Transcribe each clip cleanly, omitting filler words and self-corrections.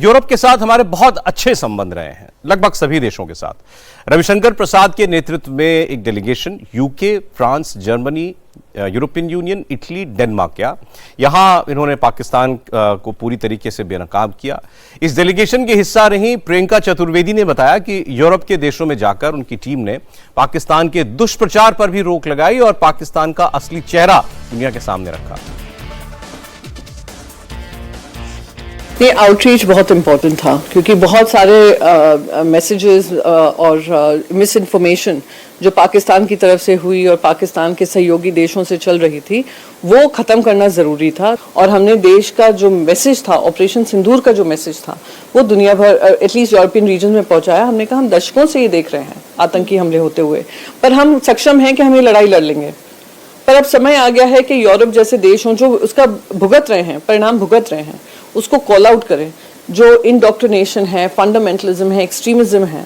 Europe के साथ हमारे बहुत अच्छे संबंध रहे हैं, लगभग सभी देशों के साथ। रविशंकर प्रसाद के नेतृत्व में एक delegation UK, France, Germany, European union, Italy, Denmark गया। यहां इन्होंने पाकिस्तान को पूरी तरीके से बेनकाब किया। इस डेलीगेशन के हिस्सा रही प्रियंका चतुर्वेदी ने बताया कि यूरोप के देशों में जाकर उनकी टीम ने पाकिस्तान के दुष्प्रचार पर भी रोक लगाई और पाकिस्तान का असली चेहरा दुनिया के सामने रखा। ये आउटरीच बहुत इम्पोर्टेंट था क्योंकि बहुत सारे मैसेजेस और मिस इन्फॉर्मेशन जो पाकिस्तान की तरफ से हुई और पाकिस्तान के सहयोगी देशों से चल रही थी वो ख़त्म करना ज़रूरी था। और हमने देश का जो मैसेज था, ऑपरेशन सिंदूर का जो मैसेज था, वो दुनिया भर एटलीस्ट यूरोपियन रीजन में पहुंचाया। हमने कहा हम दशकों से ये देख रहे हैं आतंकी हमले होते हुए, पर हम सक्षम हैं कि हम ये लड़ाई लड़ लेंगे। पर अब समय आ गया है कि यूरोप जैसे देश हों जो उसका भुगत रहे हैं, परिणाम भुगत रहे हैं, उसको कॉल आउट करें। जो इंडोक्ट्रिनेशन है, फंडामेंटलिज्म है, एक्सट्रीमिज्म है,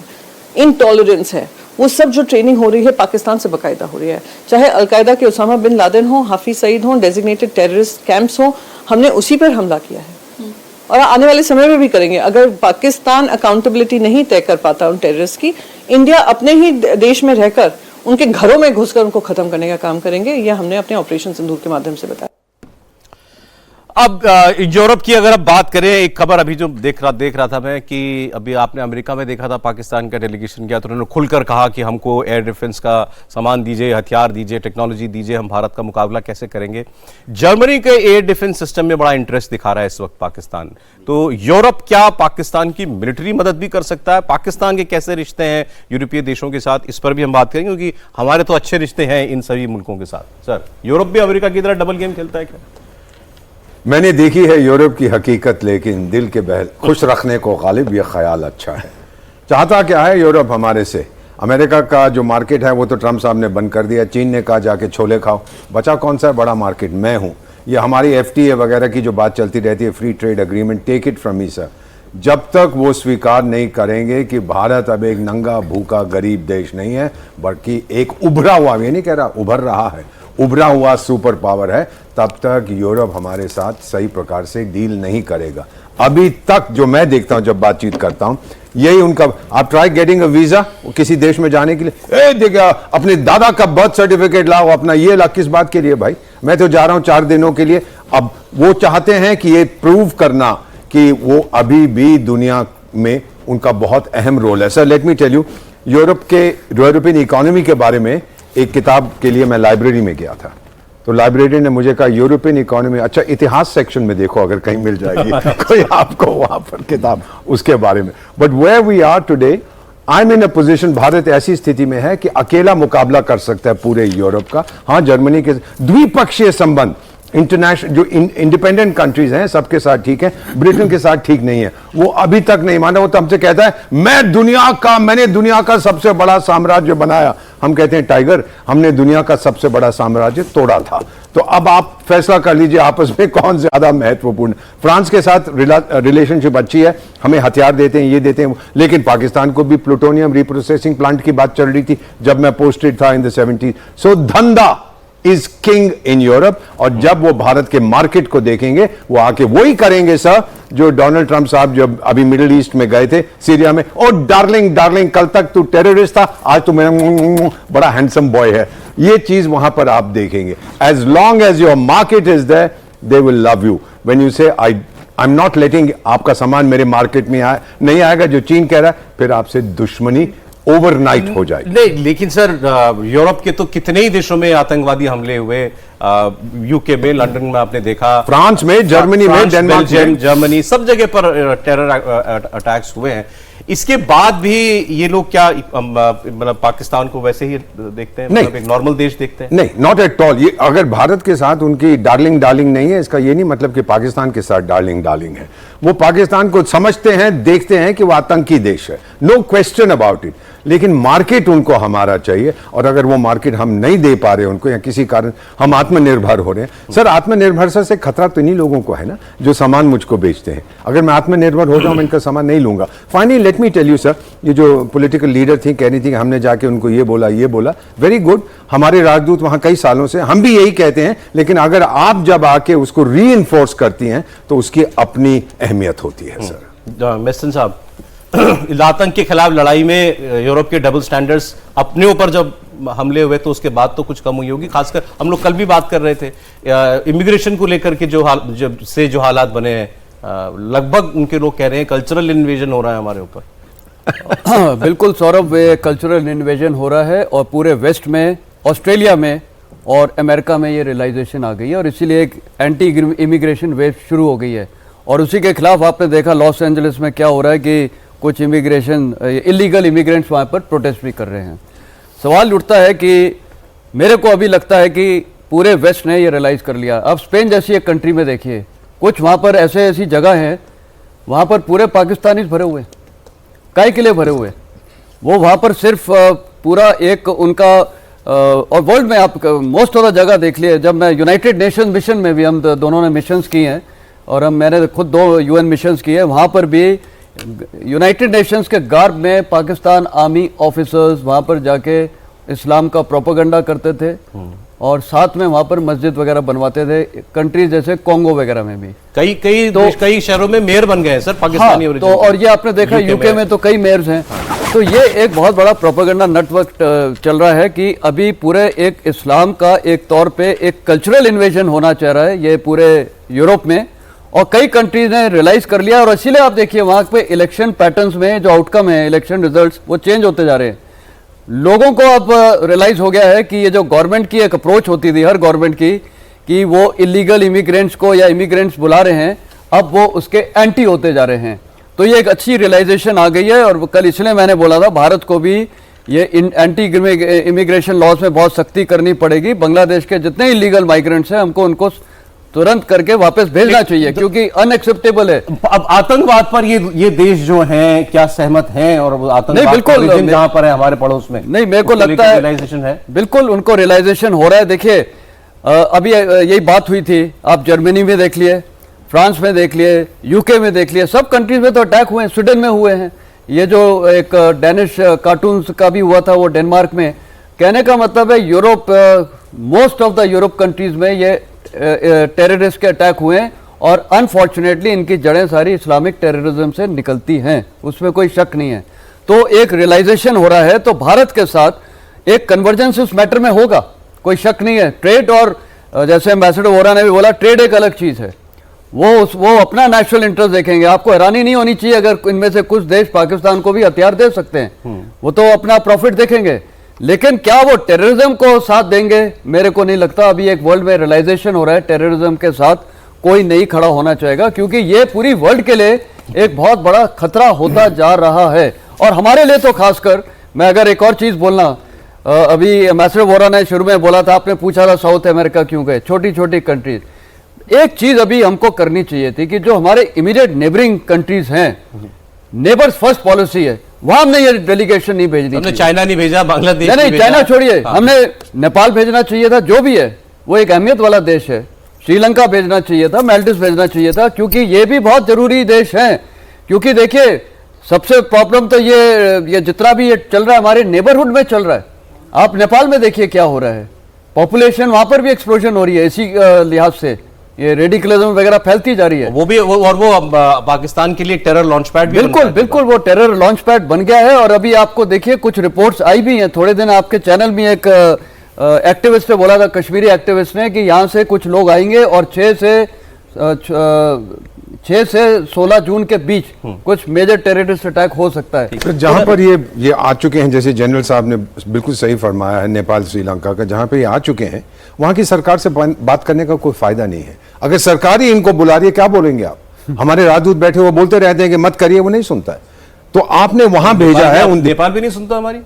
इनटॉलरेंस है, वो सब जो ट्रेनिंग हो रही है पाकिस्तान से बाकायदा हो रही है। चाहे अलकायदा के उसामा बिन लादेन हो, हाफिज सईद हो, डेजिग्नेटेड टेररिस्ट कैंप्स हो, हमने उसी पर हमला किया है और आने वाले समय में भी करेंगे। अगर पाकिस्तान अकाउंटेबिलिटी नहीं तय कर पाता उन टेररिस्ट की, इंडिया अपने ही देश में रहकर उनके घरों में घुसकर उनको खत्म करने का काम करेंगे। यह हमने अपने ऑपरेशन सिंदूर के माध्यम से बताया। अब यूरोप की अगर अब बात करें, एक खबर अभी जो देख रहा था मैं कि अभी आपने अमेरिका में देखा था, पाकिस्तान का डेलीगेशन गया तो उन्होंने खुलकर कहा कि हमको एयर डिफेंस का सामान दीजिए, हथियार दीजिए, टेक्नोलॉजी दीजिए, हम भारत का मुकाबला कैसे करेंगे। जर्मनी के एयर डिफेंस सिस्टम में बड़ा इंटरेस्ट दिखा रहा है इस वक्त पाकिस्तान। तो यूरोप क्या पाकिस्तान की मिलिट्री मदद भी कर सकता है? पाकिस्तान के कैसे रिश्ते हैं यूरोपीय देशों के साथ, इस पर भी हम बात करेंगे क्योंकि हमारे तो अच्छे रिश्ते हैं इन सभी मुल्कों के साथ। सर, यूरोप भी अमेरिका की तरह डबल गेम खेलता है क्या? मैंने देखी है यूरोप की हकीकत, लेकिन दिल के बहल खुश रखने को गालिब यह ख्याल अच्छा है। चाहता क्या है यूरोप हमारे से? अमेरिका का जो मार्केट है वो तो ट्रम्प साहब ने बंद कर दिया। चीन ने कहा जाके छोले खाओ, बचा कौन सा बड़ा मार्केट? मैं हूँ। ये हमारी FTA वगैरह की जो बात चलती रहती है, free trade agreement, take it from me sir, जब तक वो स्वीकार नहीं करेंगे कि भारत अब एक नंगा भूखा गरीब देश नहीं है बल्कि एक उभरा हुआ, ये नहीं कह रहा उभर रहा है, उभरा हुआ सुपर पावर है, तब तक यूरोप हमारे साथ सही प्रकार से डील नहीं करेगा। अभी तक जो मैं देखता हूं जब बातचीत करता हूं, यही उनका, आप ट्राई गेटिंग अ वीजा किसी देश में जाने के लिए, देखा अपने दादा का बर्थ सर्टिफिकेट लाओ, अपना ये ला, किस बात के लिए भाई? मैं तो जा रहा हूं 4 दिनों के लिए। अब वो चाहते हैं कि ये प्रूव करना कि वो अभी भी दुनिया में उनका बहुत अहम रोल है। Sir let me tell you, European economy के बारे में एक किताब के लिए मैं लाइब्रेरी में गया था, तो लाइब्रेरियन ने मुझे कहा यूरोपियन इकोनॉमी, अच्छा इतिहास सेक्शन में देखो अगर कहीं मिल जाएगी कोई आपको वहां पर किताब उसके बारे में। But where we are today, I am in a position, Bharat ऐसी स्थिति में है कि अकेला मुकाबला कर सकता है पूरे यूरोप का। हाँ, जर्मनी के द्विपक्षीय संबंध, इंटरनेशनल जो इंडिपेंडेंट कंट्रीज हैं सबके साथ ठीक है, ब्रिटेन के साथ ठीक नहीं है। वो अभी तक नहीं माना। वो तो हमसे कहता है मैंने दुनिया का सबसे बड़ा साम्राज्य बनाया। हम कहते हैं टाइगर, हमने दुनिया का सबसे बड़ा साम्राज्य तोड़ा था। तो अब आप फैसला कर लीजिए आपस में कौन ज्यादा महत्वपूर्ण। फ्रांस के साथ रिलेशनशिप अच्छी है, हमें हथियार देते हैं, ये देते हैं, लेकिन पाकिस्तान को भी प्लूटोनियम रिप्रोसेसिंग प्लांट की बात चल रही थी जब मैं पोस्टेड था इन द 70s। सो धंधा इज किंग इन यूरोप, और जब वो भारत के मार्केट को देखेंगे वो आके वही करेंगे सर जो डोनाल्ड ट्रंप साहब जब अभी मिडिल ईस्ट में गए थे, सीरिया में, ओ डार्लिंग कल तक तू टेररिस्ट था, आज तू मेरा बड़ा हैंडसम बॉय है। ये चीज वहां पर आप देखेंगे। As long as your market is there, they will love you. When you say I am not letting, आपका सामान मेरे मार्केट में नहीं आएगा, जो चीन कह रहा है, फिर आपसे दुश्मनी ओवरनाइट हो जाए। नहीं, लेकिन सर यूरोप के तो कितने ही देशों में आतंकवादी हमले हुए, यूके में, लंदन में आपने देखा, फ्रांस में, जर्मनी में, डेनमार्क में, जर्मनी, सब जगह पर टेरर अटैक्स हुए हैं। इसके बाद भी ये लोग क्या मतलब पाकिस्तान को वैसे ही देखते हैं, मतलब एक नॉर्मल देश देखते हैं? नहीं, नॉट एट ऑल। ये अगर भारत के साथ उनकी डार्लिंग नहीं है, इसका ये नहीं मतलब कि पाकिस्तान के साथ डार्लिंग है। वो पाकिस्तान को समझते हैं, देखते हैं कि वो आतंकी देश है, नो क्वेश्चन अबाउट इट, लेकिन मार्केट उनको हमारा चाहिए। और अगर वो मार्केट हम नहीं दे पा रहे उनको, या किसी कारण हम आत्मनिर्भर हो रहे हैं। सर आत्मनिर्भरता से खतरा तो इन्हीं लोगों को है ना जो सामान मुझको बेचते हैं। अगर मैं आत्मनिर्भर हो जाऊं, मैं इनका सामान नहीं लूंगा। Finally let me tell you sir, ये जो पॉलिटिकल लीडर थी कह रही थी कि हमने जाके उनको ये बोला, वेरी गुड, हमारे राजदूत वहां कई सालों से, हम भी यही कहते हैं, लेकिन अगर आप जब आके उसको री इन्फोर्स करती हैं तो उसकी अपनी अहमियत होती है सर। मेसन साहब, आतंक के खिलाफ लड़ाई में यूरोप के डबल स्टैंडर्ड्स अपने ऊपर जब हमले हुए तो उसके बाद तो कुछ कम हुई होगी। खासकर हम लोग कल भी बात कर रहे थे इमिग्रेशन को लेकर के जो हालात बने हैं, लगभग उनके लोग कह रहे हैं कल्चरल इन्वेजन हो रहा है हमारे ऊपर। हाँ, बिल्कुल सौरभ, वे कल्चरल इन्वेजन हो रहा है और पूरे वेस्ट में, ऑस्ट्रेलिया में और अमेरिका में ये रियलाइजेशन आ गई है और इसीलिए एक एंटी इमिग्रेशन वेव शुरू हो गई है। और उसी के खिलाफ आपने देखा लॉस एंजलिस में क्या हो रहा है कि कुछ इमिग्रेशन इलीगल इमिग्रेंट्स वहाँ पर प्रोटेस्ट भी कर रहे हैं। सवाल उठता है कि मेरे को अभी लगता है कि पूरे वेस्ट ने ये रियलाइज़ कर लिया। अब स्पेन जैसी एक कंट्री में देखिए, कुछ वहाँ पर ऐसी जगह हैं, वहाँ पर पूरे पाकिस्तानी भरे हुए, काय के लिए भरे हुए, वो वहाँ पर सिर्फ पूरा एक उनका और वर्ल्ड में आप मोस्ट ऑफ द जगह देख लिए। जब मैं यूनाइटेड नेशन मिशन में भी, हम दोनों ने मिशंस किए हैं और मैंने खुद 2 UN मिशंस किए हैं, वहाँ पर भी यूनाइटेड नेशंस के गार्ब में पाकिस्तान आर्मी ऑफिसर्स वहाँ पर जाके इस्लाम का प्रोपेगेंडा करते थे और साथ में वहाँ पर मस्जिद वगैरह बनवाते थे। कंट्रीज जैसे कोंगो वगैरह में भी कई शहरों में मेयर बन गए हैं सर पाकिस्तानी। हाँ, तो और ये आपने देखा यूके में तो कई मेयर्स हैं। तो ये एक बहुत बड़ा प्रोपेगेंडा नेटवर्क चल रहा है कि अभी पूरे एक इस्लाम का एक तौर पे एक कल्चरल इन्वेजन होना चाह रहा है ये पूरे यूरोप में, और कई कंट्रीज ने रियलाइज कर लिया। और इसीलिए आप देखिए वहाँ पे इलेक्शन पैटर्न्स में जो आउटकम है, इलेक्शन रिजल्ट्स, वो चेंज होते जा रहे हैं। लोगों को अब रियलाइज हो गया है कि ये जो गवर्नमेंट की एक अप्रोच होती थी हर गवर्नमेंट की कि वो इलीगल इमिग्रेंट्स को या इमिग्रेंट्स बुला रहे हैं, अब वो उसके एंटी होते जा रहे हैं। तो ये एक अच्छी रियलाइजेशन आ गई है। और कल इसलिए मैंने बोला था भारत को भी ये एंटी इमिग्रेशन लॉज में बहुत सख्ती करनी पड़ेगी। बांग्लादेश के जितने इलीगल माइग्रेंट्स हैं हमको उनको तुरंत करके वापस भेजना चाहिए क्योंकि अनएक्सेप्टेबल है। अब आतंकवाद पर ये देश जो हैं क्या सहमत हैं? और आतंकवाद नहीं, बिल्कुल जहां पर है हमारे पड़ोस में, नहीं, मेरे को लगता है रियलाइजेशन है, बिल्कुल उनको रियलाइजेशन हो रहा है। देखिए अभी यही बात हुई थी, आप जर्मनी में देख लिए, फ्रांस में देख लिए, यूके में देख लिए, सब कंट्रीज में तो अटैक हुए हैं, स्वीडन में हुए हैं। ये जो एक डेनिश कार्टून्स का भी हुआ था वो डेनमार्क में। कहने का मतलब है Europe, most of the Europe countries में ये टेररिस्ट के अटैक हुए हैं और अनफॉर्चुनेटली इनकी जड़ें सारी इस्लामिक टेररिज्म से निकलती हैं, उसमें कोई शक नहीं है। तो एक रियलाइजेशन हो रहा है, तो भारत के साथ एक कन्वर्जेंस इस मैटर में होगा, कोई शक नहीं है। ट्रेड और जैसे एम्बेसडर वोरा ने भी बोला, ट्रेड एक अलग चीज़ है, वो अपना नेशनल इंटरेस्ट देखेंगे। आपको हैरानी नहीं होनी चाहिए अगर इनमें से कुछ देश पाकिस्तान को भी हथियार दे सकते हैं, वो तो अपना प्रॉफिट देखेंगे, लेकिन क्या वो टेररिज्म को साथ देंगे? मेरे को नहीं लगता। अभी एक वर्ल्ड में रियलाइजेशन हो रहा है टेररिज्म के साथ कोई नहीं खड़ा होना चाहेगा क्योंकि ये पूरी वर्ल्ड के लिए एक बहुत बड़ा खतरा होता जा रहा है। और हमारे लिए तो खासकर, मैं अगर एक और चीज बोलना, अभी एम्बेसडर वोरा ने शुरू में बोला था, आपने पूछा था साउथ अमेरिका क्यों गए, छोटी छोटी कंट्रीज। एक चीज अभी हमको करनी चाहिए थी कि जो हमारे इमीडिएट नेबरिंग कंट्रीज हैं, नेबर्स फर्स्ट पॉलिसी है, वहां हमने ये डेलीगेशन नहीं भेजनी। हमने चाइना नहीं भेजा, बांग्लादेश नहीं, चाइना छोड़िए, हमने नेपाल भेजना चाहिए था, जो भी है वो एक अहमियत वाला देश है। श्रीलंका भेजना चाहिए था, मालदीव भेजना चाहिए था, क्योंकि ये भी बहुत जरूरी देश हैं। क्योंकि देखिए सबसे प्रॉब्लम तो ये जितना भी ये चल रहा है हमारे नेबरहुड में चल रहा है। आप नेपाल में देखिए क्या हो रहा है, पॉपुलेशन वहां पर भी एक्सप्लोजन हो रही है, इसी लिहाज से ये रेडिकलिज्म वगैरह फैलती जा रही है। वो पाकिस्तान के लिए टेरर लॉन्च पैड, बिल्कुल वो टेरर लॉन्च पैड बन गया है। और अभी आपको देखिए कुछ रिपोर्ट्स आई भी हैं, थोड़े दिन आपके चैनल में एक एक्टिविस्ट ने बोला था, कश्मीरी एक्टिविस्ट ने, कि यहाँ से कुछ लोग आएंगे और 6 से 16 जून के बीच कुछ मेजर टेररिस्ट अटैक हो सकता है। तो जहां पर ये आ चुके हैं, जैसे जनरल साहब ने बिल्कुल सही फरमाया है, नेपाल श्रीलंका का, जहां पे ये आ चुके हैं वहां की सरकार से बात करने का कोई फायदा नहीं है। अगर सरकार ही इनको बुला रही है, क्या बोलेंगे आप? हमारे राजदूत बैठे वो बोलते रहते हैं कि मत करिए, वो नहीं सुनता है। तो आपने वहां भेजा है, नेपाल भी नहीं सुनता हमारी।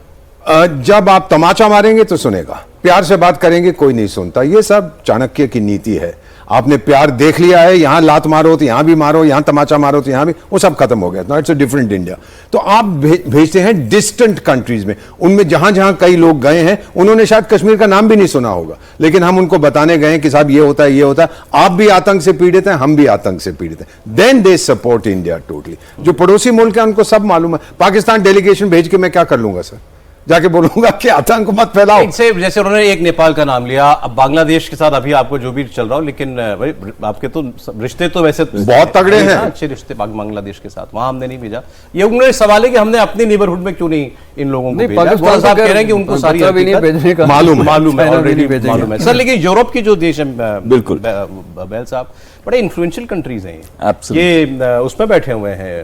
जब आप तमाचा मारेंगे तो सुनेगा, प्यार से बात करेंगे कोई नहीं सुनता। ये सब चाणक्य की नीति है। आपने प्यार देख लिया है, यहां लात मारो तो यहां भी मारो, यहां तमाचा मारो तो यहां भी, वो सब खत्म हो गया। It's a different India. तो आप भेजते हैं डिस्टेंट कंट्रीज में, उनमें जहां जहां कई लोग गए हैं, उन्होंने शायद कश्मीर का नाम भी नहीं सुना होगा, लेकिन हम उनको बताने गए कि साहब ये होता है, ये होता है, आप भी आतंक से पीड़ित हैं, हम भी आतंक से पीड़ित हैं। Then they support India totally. जो पड़ोसी मुल्क है उनको सब मालूम है। पाकिस्तान डेलीगेशन भेज के मैं क्या कर लूंगा सर? जाके बोलूंगा कि आतंक मत फैलाओ। इनसे जैसे उन्होंने एक नेपाल का नाम लिया, अब बांग्लादेश के साथ अभी आपको जो भी चल रहा हो, लेकिन भाई आपके तो रिश्ते तो वैसे बहुत तगड़े हैं। अच्छे रिश्ते बांग्लादेश के साथ, वहां हमने नहीं भेजा। ये उन्होंने सवाल है कि हमने अपनी नेबरहुड में क्यों नहीं इन लोगों को भेजा। पाकिस्तान साहब कह रहे हैं कि उनको सारी भेजने का मालूम है ऑलरेडी मालूम है सर। लेकिन यूरोप की जो देश है बिल्कुल। बैल साहब, बड़े इन्फ्लुएंशियल कंट्रीज हैं Absolutely. ये उसमें बैठे हुए हैं,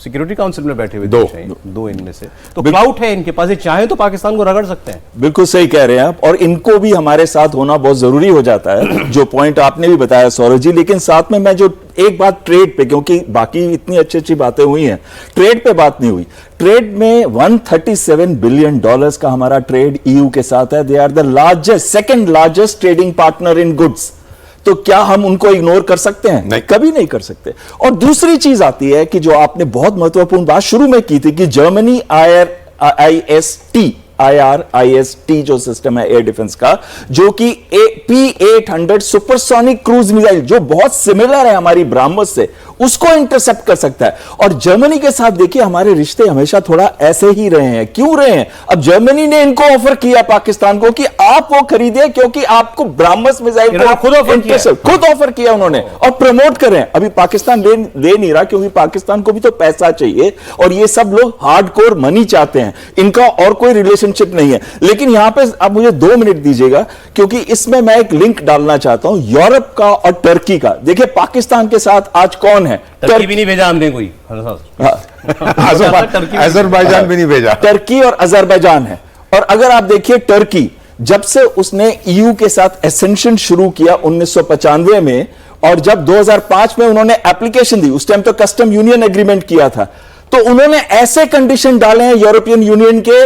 सिक्योरिटी काउंसिल में बैठे हुए दो इनमें से, तो क्लाउट है इनके पास, ये चाहे तो पाकिस्तान को रगड़ सकते हैं। बिल्कुल सही कह रहे हैं आप, और इनको भी हमारे साथ होना बहुत जरूरी हो जाता है, जो पॉइंट आपने भी बताया सौरभ जी। लेकिन साथ में मैं जो एक बात ट्रेड पे, क्योंकि बाकी इतनी अच्छी अच्छी बातें हुई हैं, ट्रेड पे बात नहीं हुई। ट्रेड में $137 बिलियन का हमारा ट्रेड ईयू के साथ है। They are the largest, second largest trading partner in goods. तो क्या हम उनको इग्नोर कर सकते हैं? नहीं, कभी नहीं कर सकते। और दूसरी चीज आती है कि जो आपने बहुत महत्वपूर्ण बात शुरू में की थी कि जर्मनी IRIS-T जो सिस्टम है एयर डिफेंस का, जो कि P-800 सुपरसोनिक क्रूज मिसाइल, जो बहुत सिमिलर है हमारी ब्राह्मोस से, उसको इंटरसेप्ट कर सकता है। और जर्मनी के साथ देखिए हमारे रिश्ते हमेशा थोड़ा ऐसे ही रहे हैं। क्यों रहे हैं? अब जर्मनी ने इनको ऑफर किया पाकिस्तान को कि आप वो खरीदिए, क्योंकि आपको ब्राह्मोस मिसाइल को खुद ऑफर किया उन्होंने, और प्रमोट कर रहे हैं। अभी पाकिस्तान ले नहीं रहा, क्योंकि पाकिस्तान को भी तो पैसा चाहिए, और ये सब लोग हार्डकोर मनी चाहते हैं, इनका और कोई रिलेशनशिप नहीं है। लेकिन यहां पे अब मुझे 2 मिनट दीजिएगा, क्योंकि इसमें मैं एक लिंक डालना चाहता हूं यूरोप का और टर्की का। देखिए पाकिस्तान के साथ आज कौन है? टर्की भी नहीं भेजा हमने कोई, अजरबैजान भी नहीं भेजा। टर्की और अजरबैजान है। और अगर आप देखिए टर्की, जब से उसने ईयू के साथ एसेंशन शुरू किया 1995 में, और जब 2005 में उन्होंने एप्लीकेशन दी, उस टाइम तो कस्टम यूनियन एग्रीमेंट किया था, तो उन्होंने ऐसे कंडीशन डाले हैं यूरोपियन यूनियन के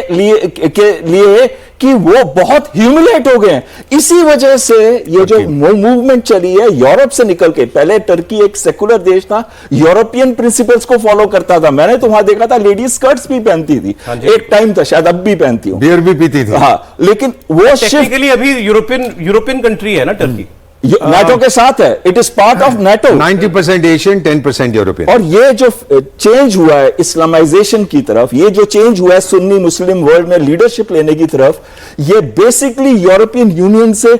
लिए कि वो बहुत ह्यूमिलेट हो गए हैं। इसी वजह से ये जो मूवमेंट चली है यूरोप से निकल के, पहले टर्की एक सेकुलर देश था, यूरोपियन प्रिंसिपल्स को फॉलो करता था। मैंने तो वहां देखा था लेडीज स्कर्ट्स भी पहनती थी, एक टाइम था, शायद अब भी पहनती हूं, बियर भी पीती थी। हाँ, लेकिन वो टेक्निकली अभी यूरोपियन कंट्री है ना टर्की, नाटो के साथ है। It is part of NATO. 90% Asian, 10% European. और ये जो चेंज हुआ है इस्लामाइजेशन की तरफ, ये जो चेंज हुआ है सुन्नी मुस्लिम वर्ल्ड में लीडरशिप लेने की तरफ, ये बेसिकली यूरोपियन यूनियन से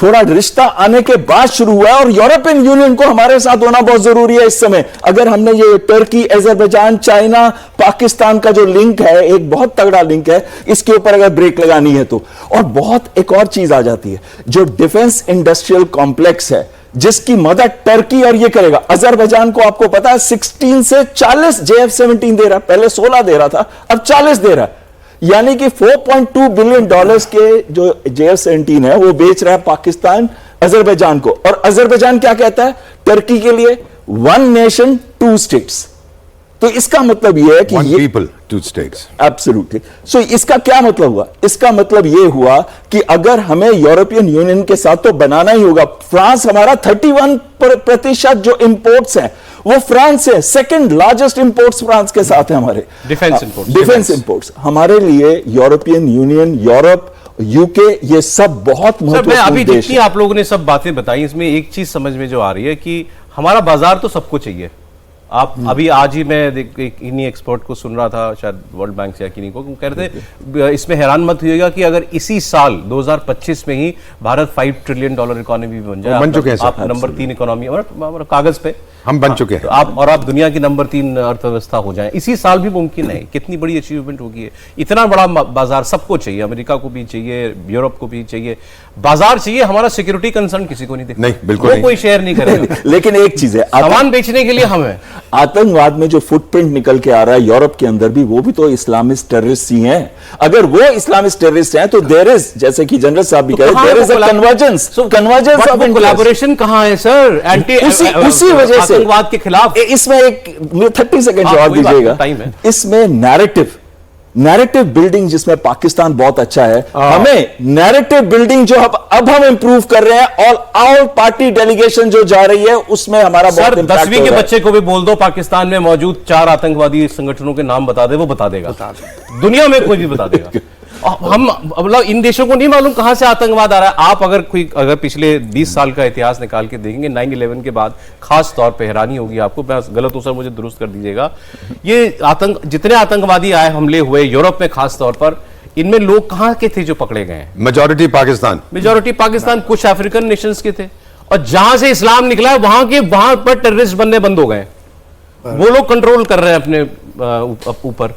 थोड़ा रिश्ता आने के बाद शुरू हुआ है। और यूरोपियन यूनियन को हमारे साथ होना बहुत जरूरी है इस समय। अगर हमने ये टर्की, अजरबैजान, चाइना, पाकिस्तान का जो लिंक है, एक बहुत तगड़ा लिंक है, इसके ऊपर अगर ब्रेक लगानी है तो। और बहुत एक और चीज आ जाती है, जो डिफेंस इंडस्ट्रियल कॉम्प्लेक्स है, जिसकी मदद टर्की और ये करेगा। अजरबैजान को आपको पता है 16 से 40 JF-17 दे रहा, पहले 16 दे रहा था, अब 40 दे रहा है। यानी कि $4.2 बिलियन के जो JF-17 है वो बेच रहा है पाकिस्तान अजरबैजान को। और अजरबैजान क्या कहता है टर्की के लिए? 1 नेशन 2 स्टेट्स। तो इसका मतलब यह है कि One people, 2 states. एब्सोल्युटली। सो इसका क्या मतलब हुआ? इसका मतलब यह हुआ कि अगर हमें यूरोपियन यूनियन के साथ तो बनाना ही होगा। फ्रांस हमारा 31% जो इंपोर्ट्स हैं वो फ्रांस से, सेकंड लार्जेस्ट इंपोर्ट्स फ्रांस के साथ है हमारे डिफेंस इंपोर्ट्स। हमारे लिए यूरोपियन यूनियन, यूरोप, यूके, ये सब बहुत महत्वपूर्ण अभी देश जितनी आप लोगों ने सब बातें बताई, इसमें एक चीज समझ में जो आ रही है कि हमारा बाजार तो सबको चाहिए। आप अभी आज ही मैं इन्हीं एक्सपर्ट को सुन रहा था, शायद वर्ल्ड बैंक से या किन्हीं को, कह रहे थे इसमें हैरान मत होइएगा कि अगर इसी साल 2025 में ही भारत $5 ट्रिलियन इकोनॉमी बन जाए, बन चुके हैं आप नंबर 3 इकोनॉमी, हमारा कागज पे हम बन चुके हैं, तो आप दुनिया की नंबर 3 अर्थव्यवस्था हो जाए, इसी साल भी मुमकिन है। कितनी बड़ी अचीवमेंट होगी है। इतना बड़ा बाजार सबको चाहिए, अमेरिका को भी चाहिए, यूरोप को भी चाहिए, बाजार चाहिए। हमारा सिक्योरिटी कंसर्न किसी को नहीं दिखता, नहीं, बिल्कुल नहीं। कोई शेयर नहीं करेगा। लेकिन एक चीज है, सामान बेचने के लिए हमें आतंकवाद में जो फुटप्रिंट निकल के आ रहा है यूरोप के अंदर भी, वो भी तो इस्लामिस्ट टेररिस्ट ही हैं। अगर वो इस्लामिस्ट टेररिस्ट हैं तो देयर इज, जैसे कि जनरल साहब भी कह रहे, there is a convergence of collaboration कहां है सर? उसी वजह से आतंकवाद के खिलाफ। इसमें एक 30 सेकंड जवाब दीजिएगा। इसमें नैरेटिव बिल्डिंग जिसमें पाकिस्तान बहुत अच्छा है, हमें नैरेटिव बिल्डिंग जो अब हम इंप्रूव कर रहे हैं, और ऑल पार्टी डेलीगेशन जो जा रही है उसमें हमारा बहुत इम्पैक्ट हो रहा है। 10वीं के बच्चे को भी बोल दो पाकिस्तान में मौजूद 4 आतंकवादी संगठनों के नाम बता दे, वो बता देगा। दुनिया में कोई भी बता देगा। हम मतलब इन देशों को नहीं मालूम कहां से आतंकवाद आ रहा है। आप अगर पिछले 20 साल का इतिहास निकाल के देखेंगे, 9/11 के बाद खास तौर पे हैरानी होगी आपको, मैं गलत हूं सर मुझे दुरुस्त कर दीजिएगा। ये जितने आतंकवादी आए, हमले हुए यूरोप में खास तौर पर, इनमें लोग कहाँ के थे जो पकड़े गए हैं? मेजॉरिटी पाकिस्तान। मेजॉरिटी पाकिस्तान, कुछ अफ्रीकन नेशंस के थे, और जहां से इस्लाम निकला है वहां पर टेररिस्ट बनने बंद हो गए। वो लोग कंट्रोल कर रहे हैं अपने ऊपर।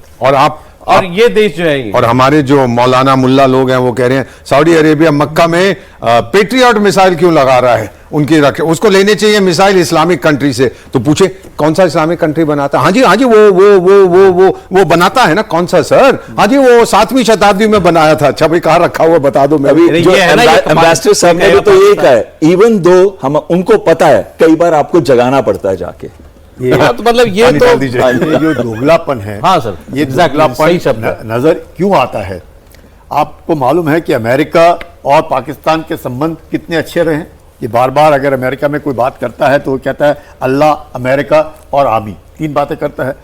और ये देश जो है, और हमारे जो मौलाना मुल्ला लोग हैं वो कह रहे हैं सऊदी अरेबिया मक्का में पेट्रियट मिसाइल क्यों लगा रहा है, उनकी रखे, उसको लेने चाहिए मिसाइल इस्लामिक कंट्री से। तो पूछे कौन सा इस्लामिक कंट्री बनाता है? हाँ जी वो बनाता है ना। कौन सा सर? हाँ जी वो 7वीं शताब्दी में बनाया था। अच्छा भाई कहाँ रखा हुआ बता दो। मैं अभी जो एम्बेसडर साहब ने भी तो यही कहा है, इवन दो हम उनको पता है, कई बार आपको जगाना पड़ता है जाके। तो मतलब ये जो दोगलापन है, हाँ सर, ये दोगलापन नजर क्यों आता है? आपको मालूम है कि अमेरिका और पाकिस्तान के संबंध कितने अच्छे रहे हैं। ये बार बार अगर अमेरिका में कोई बात करता है तो वो कहता है अल्लाह, अमेरिका और आमी, 3 बातें करता है।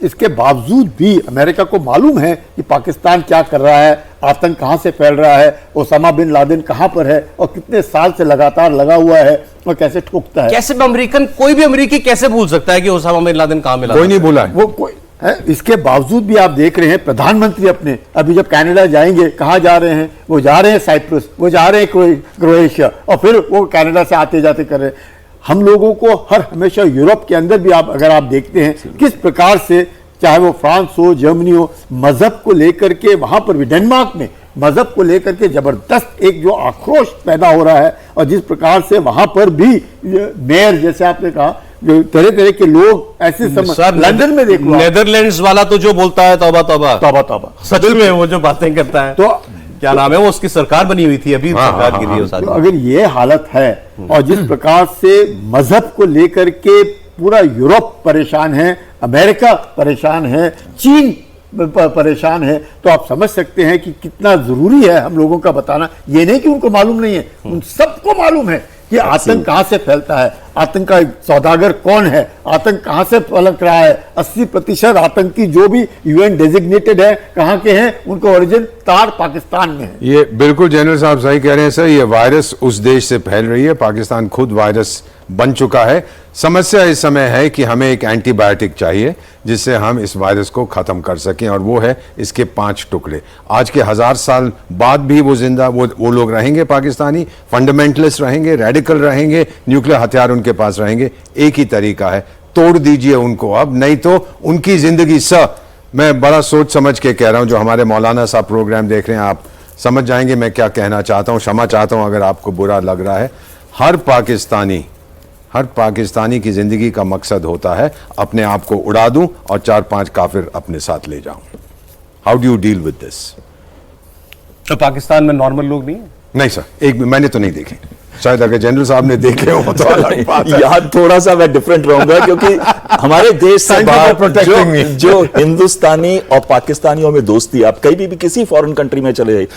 इसके बावजूद भी अमेरिका को मालूम है कि पाकिस्तान क्या कर रहा है, आतंक कहां से फैल रहा है, ओसामा बिन लादेन कहां पर है और कितने साल से लगातार लगा हुआ है और कैसे ठोकता है। कैसे अमेरिकन, कोई भी अमेरिकी कैसे भूल सकता है कि ओसामा बिन लादेन कहां मिला? कोई नहीं भूला है। वो कोई है। इसके बावजूद भी आप देख रहे हैं प्रधानमंत्री अपने अभी जब कनाडा जाएंगे, कहां जा रहे हैं? वो जा रहे हैं साइप्रस, वो जा रहे हैं क्रोएशिया, और फिर वो कनाडा से आते जाते कर रहे हैं। हम लोगों को हमेशा यूरोप के अंदर भी अगर आप देखते हैं किस प्रकार से, चाहे वो फ्रांस हो, जर्मनी हो, मजहब को लेकर के वहां पर भी, डेनमार्क में मजहब को लेकर के जबरदस्त एक जो आक्रोश पैदा हो रहा है, और जिस प्रकार से वहां पर भी मेयर, जैसे आपने कहा, जो तरह तरह के लोग ऐसे लंदन में देख लो, नेदरलैंड्स वाला तो जो बोलता है तौबा तौबा तौबा तौबा, सच में वो जो बातें करता है, तो क्या नाम है वो, उसकी सरकार बनी हुई थी अभी, सरकार गिरी है। तो अगर ये हालत है और जिस प्रकार से मजहब को लेकर के पूरा यूरोप परेशान है, अमेरिका परेशान है, चीन परेशान है, तो आप समझ सकते हैं कि कितना जरूरी है हम लोगों का बताना। ये नहीं कि उनको मालूम नहीं है, उन सबको मालूम है कि आतंक कहां से फैलता है, आतंक का सौदागर कौन है, आतंक कहां से पलक रहा है। 80% आतंकी जो भी यूएन डेजिग्नेटेड है, कहां के हैं, उनका ओरिजिन तार पाकिस्तान में है। ये बिल्कुल जनरल साहब सही कह रहे हैं सर। ये वायरस उस देश से फैल रही है, पाकिस्तान खुद वायरस बन चुका है। समस्या इस समय है कि हमें एक एंटीबायोटिक चाहिए जिससे हम इस वायरस को खत्म कर सकें, और वो है इसके 5 टुकड़े। आज के 1000 साल बाद भी वो जिंदा, वो लोग रहेंगे, पाकिस्तानी फंडामेंटलिस्ट रहेंगे, रेडिकल रहेंगे, न्यूक्लियर हथियार उनके पास रहेंगे। एक ही तरीका है, तोड़ दीजिए उनको अब, नहीं तो उनकी जिंदगी मैं बड़ा सोच समझ के कह रहा हूं। जो हमारे मौलाना साहब प्रोग्राम देख रहे हैं, आप समझ जाएंगे मैं क्या कहना चाहता हूं। क्षमा चाहता हूं अगर आपको बुरा लग रहा है। हर पाकिस्तानी की जिंदगी का मकसद होता है अपने आप को उड़ा दूं और 4-5 काफिर अपने साथ ले जाऊं। How do you deal with this? तो पाकिस्तान में नॉर्मल लोग नहीं है? नहीं सर, एक भी मैंने तो नहीं देखे। शायद अगर जनरल साहब ने देखे हो तो अलग बात है। यहाँ थोड़ा सा मैं डिफरेंट रहूंगा, क्योंकि हमारे देश से बाहर जो हिंदुस्तानी और पाकिस्तानियों में दोस्ती, आप कहीं भी किसी फॉरेन कंट्री में चले जाइए,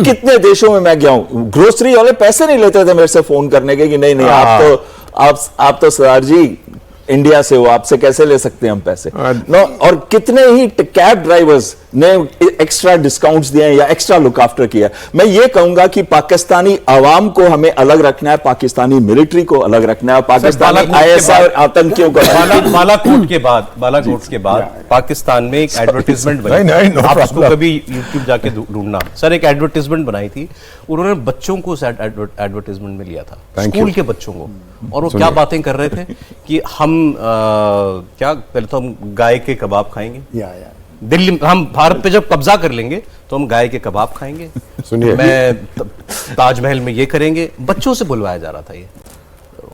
कितने देशों में मैं गया हूं, ग्रोसरी वाले पैसे नहीं लेते थे मेरे से फोन करने के कि नहीं आप तो सरदार जी इंडिया से हो, आपसे कैसे ले सकते हैं हम पैसे। नो, और कितने ही कैब ड्राइवर्स ने एक्स्ट्रा डिस्काउंट्स दिए या एक्स्ट्रा लुक आफ्टर किया। मैं ये कहूंगा कि पाकिस्तानी आवाम को हमें अलग रखना है, पाकिस्तानी मिलिट्री को अलग रखना है, पाकिस्तानी ISI आतंकियों को। बालाकोट के बाद पाकिस्तान में एक एडवर्टाइजमेंट बनी, आप उसको कभी यूट्यूब जाके ढूंढना सर, एक एडवर्टाइजमेंट बनाई थी, उन्होंने बच्चों को उस एडवर्टाइजमेंट में लिया था, स्कूल के बच्चों को, और वो क्या बातें कर रहे थे कि हम क्या, पहले तो हम गाय के कबाब खाएंगे, दिल्ली हम भारत पे जब कब्जा कर लेंगे तो हम गाय के कबाब खाएंगे, सुनिए, मैं ताजमहल में ये करेंगे, बच्चों से बुलवाया जा रहा था ये।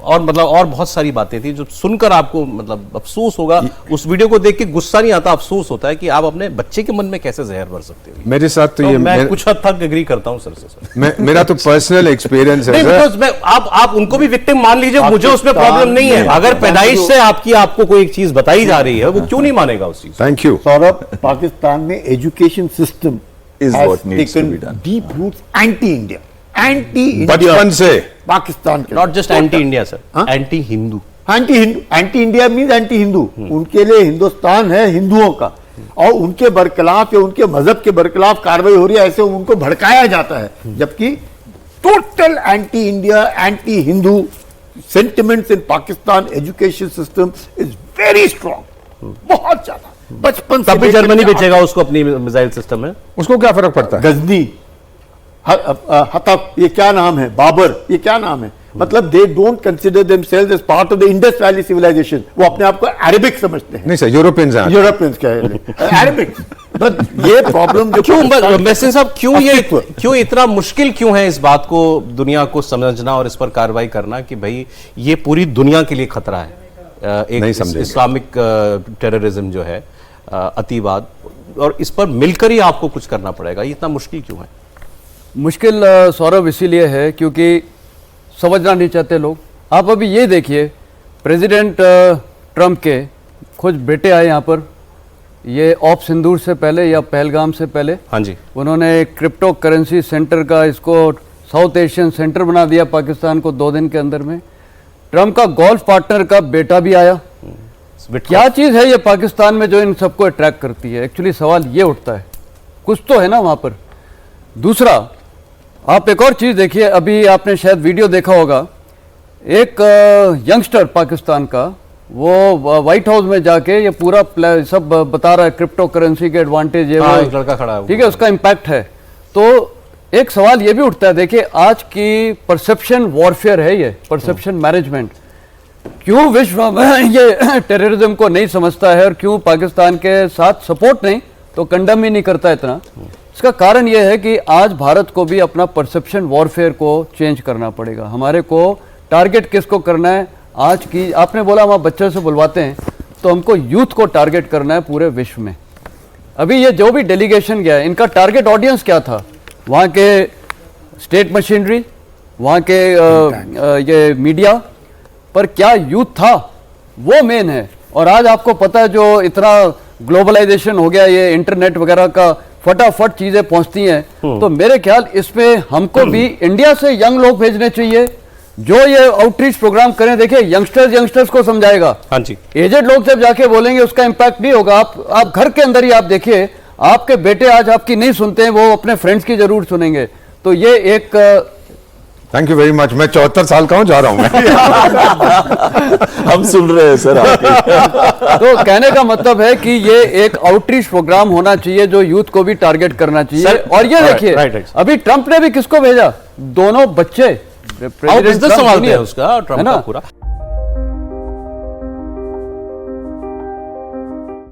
और मतलब और बहुत सारी बातें थी जो सुनकर आपको मतलब अफसोस होगा। उस वीडियो को देख के गुस्सा नहीं आता, अफसोस होता है कि आप अपने बच्चे के मन में कैसे जहर भर सकते हो। मेरे साथ तो ये मैं कुछ हद तक एग्री करता हूं सर से सर। मेरा तो पर्सनल एक्सपीरियंस है सर। आप उनको भी विक्टिम मान लीजिए, मुझे उसमें प्रॉब्लम नहीं है। अगर पैदाइश से आपको कोई एक चीज बताई जा रही है, वो क्यों नहीं मानेगा उस चीज। थैंक यू सौरभ, पाकिस्तान में education system is what needs to be done. Deep roots anti-India, बचपन से पाकिस्तान के, not just anti India sir, anti Hindu. Anti India means anti Hindu. उनके लिए हिंदुस्तान है हिंदुओं का, और उनके बरखिलाफ या उनके मजहब के बरखिलाफ कार्रवाई हो रही है, ऐसे उनको भड़काया जाता है, जबकि total anti India, anti Hindu sentiments in Pakistan education system is very strong, बहुत ज्यादा। बचपन से तब भी लेकर जर्मनी के बेचेगा उसको अपनी मिसाइल सिस्टम में। उसको क्या फर्क पड़ता है? गजनी, हतक, ये क्या नाम है, बाबर, ये क्या नाम है, मतलब they don't consider themselves as part of the Indus Valley Civilisation. वो अपने आप को अरेबिक समझते हैं। नहीं सर, यूरोपियंस हैं। यूरोपियंस क्या है, अरेबिक। बट ये प्रॉब्लम जो क्यों मैसेज साहब, अस्तित्व। क्यों इतना मुश्किल क्यों है इस बात को दुनिया को समझना और इस पर कार्रवाई करना कि भाई ये पूरी दुनिया के लिए खतरा है, एक नहीं समझेंगे। इस्लामिक टेररिज्म जो है, अतिवाद, और इस पर मिलकर ही आपको कुछ करना पड़ेगा, ये इतना मुश्किल क्यों है? मुश्किल सौरभ इसीलिए है क्योंकि समझना नहीं चाहते लोग। आप अभी ये देखिए, प्रेसिडेंट ट्रंप के कुछ बेटे आए यहाँ पर, ये ऑप सिंदूर से पहले या पहलगाम से पहले, हाँ जी, उन्होंने क्रिप्टो करेंसी सेंटर का इसको साउथ एशियन सेंटर बना दिया पाकिस्तान को 2 दिन के अंदर में। ट्रंप का गोल्फ पार्टनर का बेटा भी आया। क्या चीज़ है ये पाकिस्तान में जो इन सबको अट्रैक्ट करती है? एक्चुअली सवाल ये उठता है, कुछ तो है ना वहाँ पर। दूसरा, आप एक और चीज़ देखिए, अभी आपने शायद वीडियो देखा होगा, एक यंगस्टर पाकिस्तान का, वो व्हाइट हाउस में जाके ये पूरा सब बता रहा है क्रिप्टो करेंसी के एडवांटेज है, हाँ, एक लड़का खड़ा है, ठीक है, उसका इम्पैक्ट है। तो एक सवाल ये भी उठता है, देखिए आज की परसेप्शन वॉरफेयर है ये, परसेप्शन मैनेजमेंट। क्यों विश्व में ये टेररिज्म को नहीं समझता है और क्यों पाकिस्तान के साथ सपोर्ट नहीं तो कंडम ही नहीं करता इतना? इसका कारण यह है कि आज भारत को भी अपना परसेप्शन वॉरफेयर को चेंज करना पड़ेगा। हमारे को टारगेट किसको करना है? आज की, आपने बोला हम बच्चों से बुलवाते हैं, तो हमको यूथ को टारगेट करना है पूरे विश्व में। अभी ये जो भी डेलीगेशन गया है, इनका टारगेट ऑडियंस क्या था? वहाँ के स्टेट मशीनरी, वहाँ के ये मीडिया, पर क्या यूथ था? वो मेन है। और आज आपको पता है जो इतना ग्लोबलाइजेशन हो गया, ये इंटरनेट वगैरह का फटाफट चीजें पहुंचती हैं, तो मेरे ख्याल इसमें हमको भी इंडिया से यंग लोग भेजने चाहिए जो ये आउटरीच प्रोग्राम करें। देखिए यंगस्टर्स को समझाएगा। हाँ जी, एजेड लोग जब जाके बोलेंगे उसका इम्पैक्ट नहीं होगा। आप घर के अंदर ही आप देखिए, आपके बेटे आज आपकी नहीं सुनते हैं, वो अपने फ्रेंड्स की जरूर सुनेंगे। तो ये एक थैंक यू वेरी मच। मैं 74 साल का हूं, जा रहा हूं मैं। हम सुन रहे हैं सर आपके। तो कहने का मतलब है कि ये एक आउटरीच प्रोग्राम होना चाहिए जो यूथ को भी टारगेट करना चाहिए। सर, और ये right, देखिए right. अभी ट्रंप ने भी किसको भेजा? दोनों बच्चे, बिजनेस ट्रंप संभालते हैं जूनियर, उसका, है ट्रंप ना? का पूरा